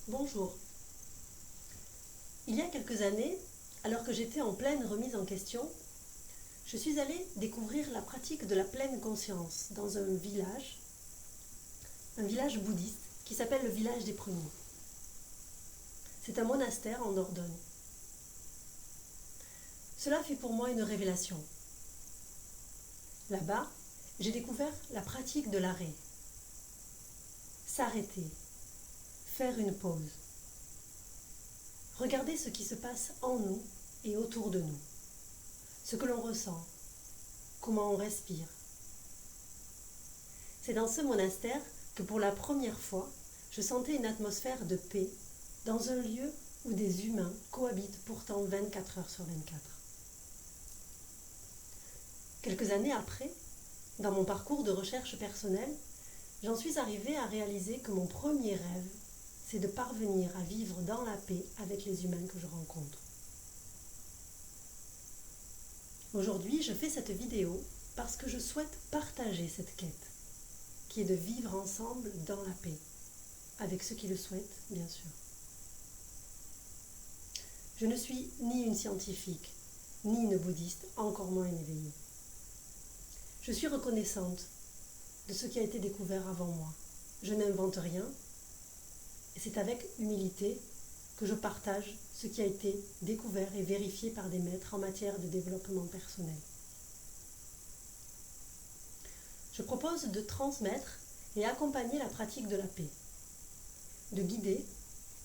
Bonjour. Il y a quelques années, alors que j'étais en pleine remise en question, je suis allée découvrir la pratique de la pleine conscience dans un village bouddhiste qui s'appelle le village des Pruniers. C'est un monastère en Dordogne. Cela fait pour moi une révélation. Là-bas, j'ai découvert la pratique de l'arrêt. S'arrêter, faire une pause. Regarder ce qui se passe en nous et autour de nous. Ce que l'on ressent, comment on respire. C'est dans ce monastère que pour la première fois, je sentais une atmosphère de paix dans un lieu où des humains cohabitent pourtant 24 heures sur 24. Quelques années après, dans mon parcours de recherche personnelle, j'en suis arrivée à réaliser que mon premier rêve, c'est de parvenir à vivre dans la paix avec les humains que je rencontre. Aujourd'hui, je fais cette vidéo parce que je souhaite partager cette quête, qui est de vivre ensemble dans la paix, avec ceux qui le souhaitent, bien sûr. Je ne suis ni une scientifique, ni une bouddhiste, encore moins une éveillée. Je suis reconnaissante de ce qui a été découvert avant moi. Je n'invente rien, et c'est avec humilité que je partage ce qui a été découvert et vérifié par des maîtres en matière de développement personnel. Je propose de transmettre et accompagner la pratique de la paix, de guider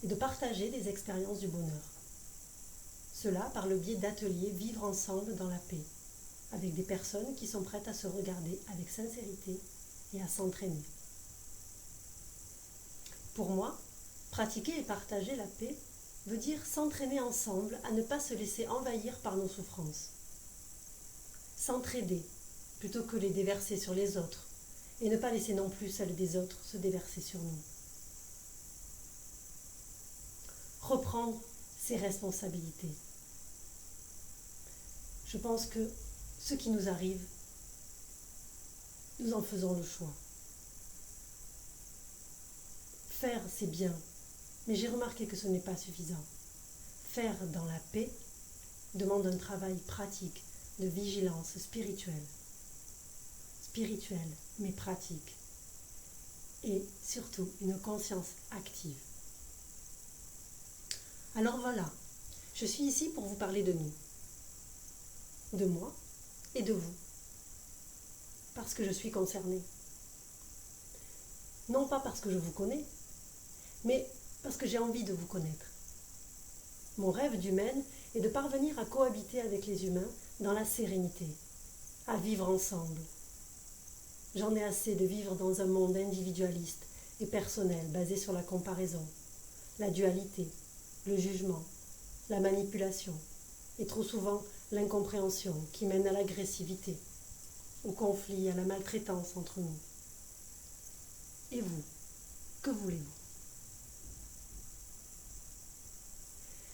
et de partager des expériences du bonheur. Cela par le biais d'ateliers vivre ensemble dans la paix, avec des personnes qui sont prêtes à se regarder avec sincérité et à s'entraîner. Pour moi, pratiquer et partager la paix veut dire s'entraîner ensemble à ne pas se laisser envahir par nos souffrances. S'entraider plutôt que les déverser sur les autres et ne pas laisser non plus celles des autres se déverser sur nous. Reprendre ses responsabilités. Je pense que ce qui nous arrive, nous en faisons le choix. Faire, c'est bien, mais j'ai remarqué que ce n'est pas suffisant. Faire dans la paix demande un travail pratique de vigilance spirituelle. Spirituelle, mais pratique. Et surtout, une conscience active. Alors voilà, je suis ici pour vous parler de nous, de moi et de vous, parce que je suis concernée. Non pas parce que je vous connais, mais parce que j'ai envie de vous connaître. Mon rêve d'humaine est de parvenir à cohabiter avec les humains dans la sérénité, à vivre ensemble. J'en ai assez de vivre dans un monde individualiste et personnel basé sur la comparaison, la dualité, le jugement, la manipulation et trop souvent l'incompréhension qui mène à l'agressivité, au conflit, à la maltraitance entre nous. Et vous, que voulez-vous ?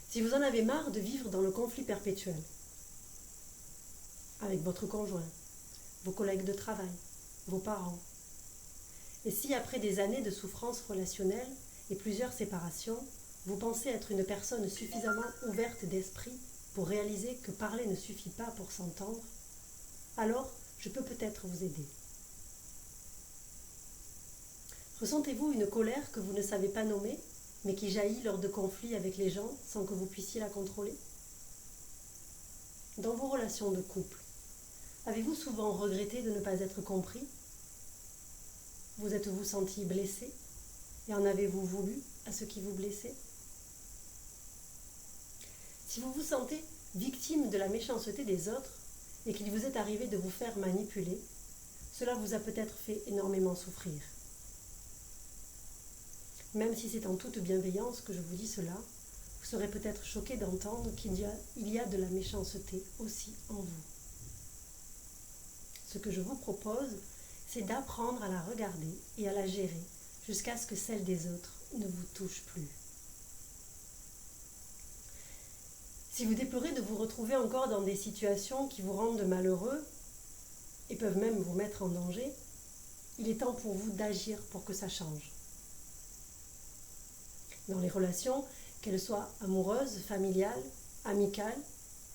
Si vous en avez marre de vivre dans le conflit perpétuel, avec votre conjoint, vos collègues de travail, vos parents, et si après des années de souffrance relationnelle et plusieurs séparations, vous pensez être une personne suffisamment ouverte d'esprit pour réaliser que parler ne suffit pas pour s'entendre, alors je peux peut-être vous aider. Ressentez-vous une colère que vous ne savez pas nommer, mais qui jaillit lors de conflits avec les gens sans que vous puissiez la contrôler ? Dans vos relations de couple, avez-vous souvent regretté de ne pas être compris ? Vous êtes-vous senti blessé ? Et en avez-vous voulu à ceux qui vous blessaient ? Si vous vous sentez victime de la méchanceté des autres et qu'il vous est arrivé de vous faire manipuler, cela vous a peut-être fait énormément souffrir. Même si c'est en toute bienveillance que je vous dis cela, vous serez peut-être choqué d'entendre qu'il y a de la méchanceté aussi en vous. Ce que je vous propose, c'est d'apprendre à la regarder et à la gérer jusqu'à ce que celle des autres ne vous touche plus. Si vous déplorez de vous retrouver encore dans des situations qui vous rendent malheureux et peuvent même vous mettre en danger, il est temps pour vous d'agir pour que ça change. Dans les relations, qu'elles soient amoureuses, familiales, amicales,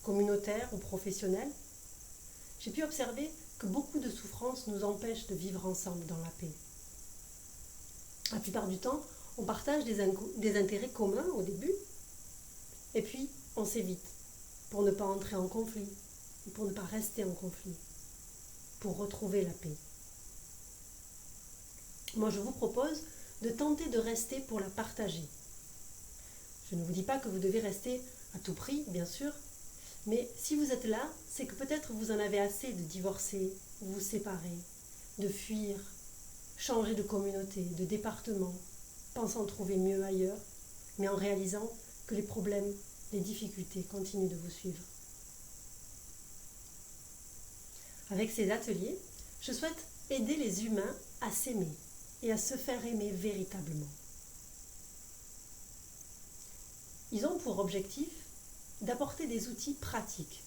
communautaires ou professionnelles, j'ai pu observer que beaucoup de souffrances nous empêchent de vivre ensemble dans la paix. La plupart du temps, on partage des intérêts communs au début, et puis on s'évite pour ne pas entrer en conflit, ou pour ne pas rester en conflit, pour retrouver la paix. Moi, je vous propose de tenter de rester pour la partager. Je ne vous dis pas que vous devez rester à tout prix, bien sûr, mais si vous êtes là, c'est que peut-être vous en avez assez de divorcer, vous séparer, de fuir, changer de communauté, de département, pensant trouver mieux ailleurs, mais en réalisant que les problèmes, les difficultés continuent de vous suivre. Avec ces ateliers, je souhaite aider les humains à s'aimer et à se faire aimer véritablement. Ils ont pour objectif d'apporter des outils pratiques.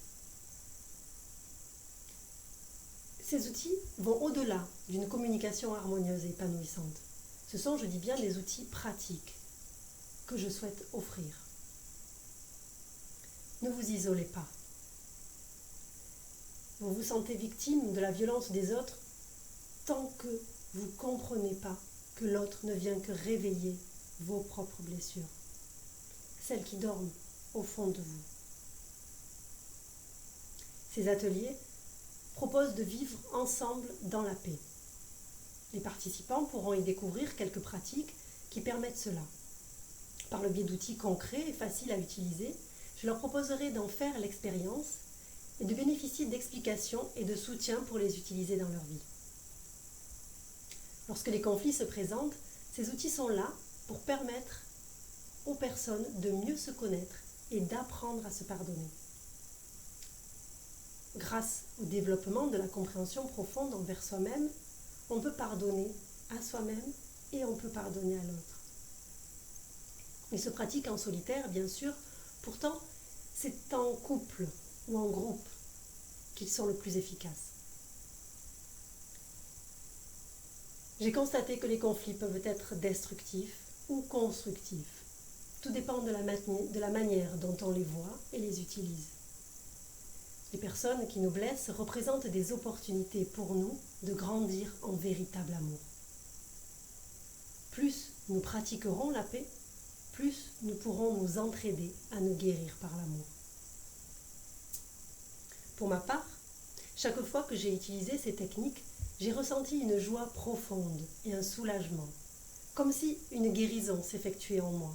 Ces outils vont au-delà d'une communication harmonieuse et épanouissante. Ce sont, je dis bien, des outils pratiques que je souhaite offrir. Ne vous isolez pas. Vous vous sentez victime de la violence des autres tant que vous ne comprenez pas que l'autre ne vient que réveiller vos propres blessures, celles qui dorment au fond de vous. Ces ateliers proposent de vivre ensemble dans la paix. Les participants pourront y découvrir quelques pratiques qui permettent cela. Par le biais d'outils concrets et faciles à utiliser, je leur proposerai d'en faire l'expérience et de bénéficier d'explications et de soutien pour les utiliser dans leur vie. Lorsque les conflits se présentent, ces outils sont là pour permettre aux personnes de mieux se connaître et d'apprendre à se pardonner. Grâce au développement de la compréhension profonde envers soi-même, on peut pardonner à soi-même et on peut pardonner à l'autre. Il se pratique en solitaire, bien sûr, pourtant c'est en couple ou en groupe qu'ils sont le plus efficaces. J'ai constaté que les conflits peuvent être destructifs ou constructifs. Tout dépend de la manière dont on les voit et les utilise. Les personnes qui nous blessent représentent des opportunités pour nous de grandir en véritable amour. Plus nous pratiquerons la paix, plus nous pourrons nous entraider à nous guérir par l'amour. Pour ma part, chaque fois que j'ai utilisé ces techniques, j'ai ressenti une joie profonde et un soulagement, comme si une guérison s'effectuait en moi.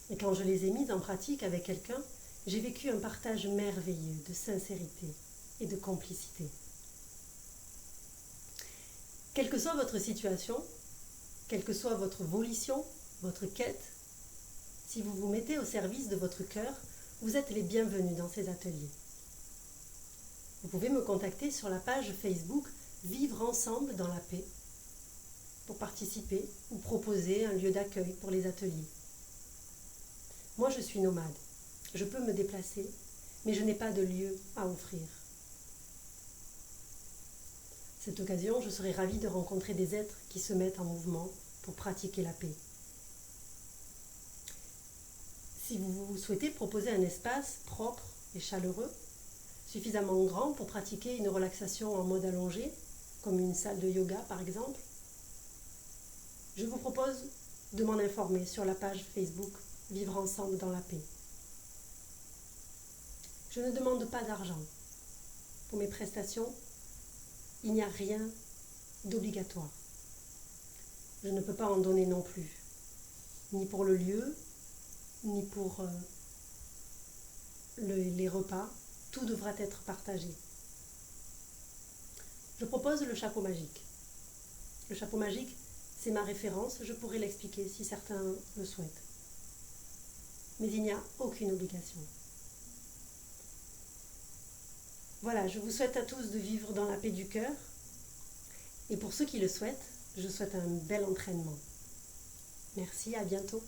Et quand je les ai mises en pratique avec quelqu'un, j'ai vécu un partage merveilleux de sincérité et de complicité. Quelle que soit votre situation, quelle que soit votre volition, votre quête, si vous vous mettez au service de votre cœur, vous êtes les bienvenus dans ces ateliers. Vous pouvez me contacter sur la page Facebook Vivre ensemble dans la paix pour participer ou proposer un lieu d'accueil pour les ateliers. Moi, je suis nomade. Je peux me déplacer, mais je n'ai pas de lieu à offrir. Cette occasion, je serai ravie de rencontrer des êtres qui se mettent en mouvement pour pratiquer la paix. Si vous souhaitez proposer un espace propre et chaleureux, suffisamment grand pour pratiquer une relaxation en mode allongé, comme une salle de yoga par exemple, je vous propose de m'en informer sur la page Facebook Vivre ensemble dans la paix. Je ne demande pas d'argent. Pour mes prestations, il n'y a rien d'obligatoire. Je ne peux pas en donner non plus, ni pour le lieu, ni pour les repas. Tout devra être partagé. Je propose le chapeau magique. Le chapeau magique, c'est ma référence, je pourrais l'expliquer si certains le souhaitent. Mais il n'y a aucune obligation. Voilà, je vous souhaite à tous de vivre dans la paix du cœur. Et pour ceux qui le souhaitent, je souhaite un bel entraînement. Merci, à bientôt.